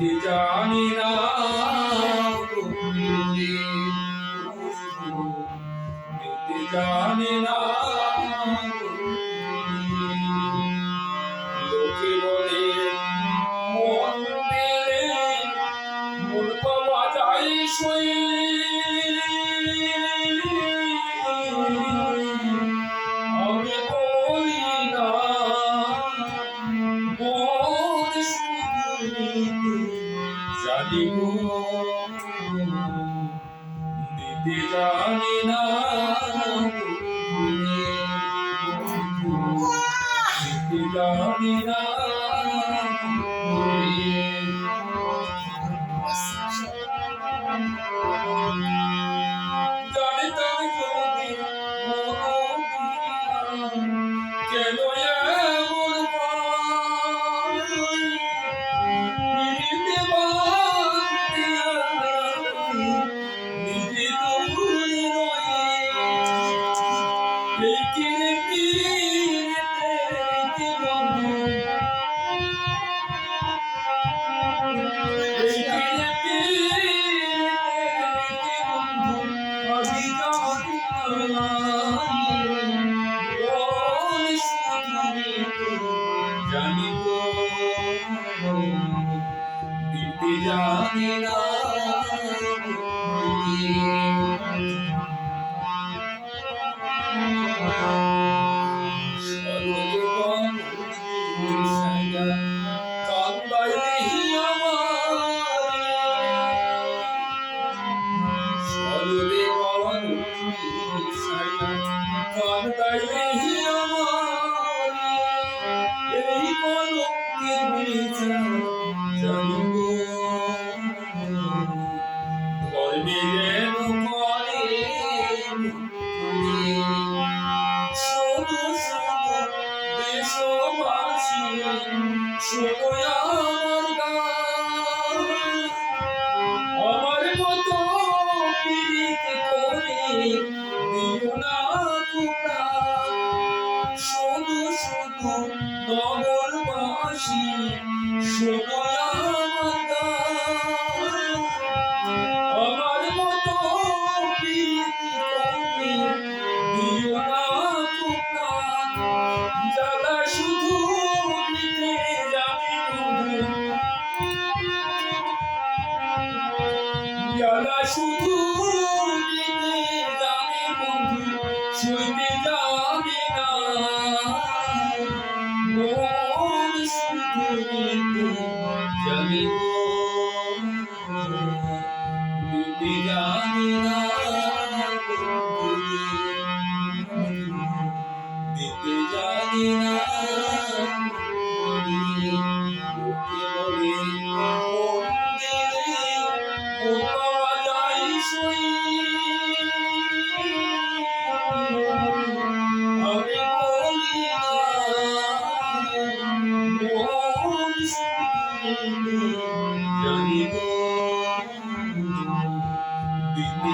দিতে জানি না দিতে জানি না লোকে বলে মন দিলে মন পাওয়া যায় সই আমি বলি না মন জানি গো দিতে জানি না দিতে জানি না জানিতাম যদি কেন এমন জানি গো দিতে জানি না আমার মতো পীড়িত করে দিও না কুকা শুধু শুধু নগরবাসী আমার মতো পীড়িত করে দিও না কুকা জ্বালা শুধু দিতে যাবে জ্বালা শুধু দিতে যাবে বন্ধু সইতে যাবে না মন শুধু দিতে যাবে দিতে জানি না দিতে জানি না জানি গো দিতে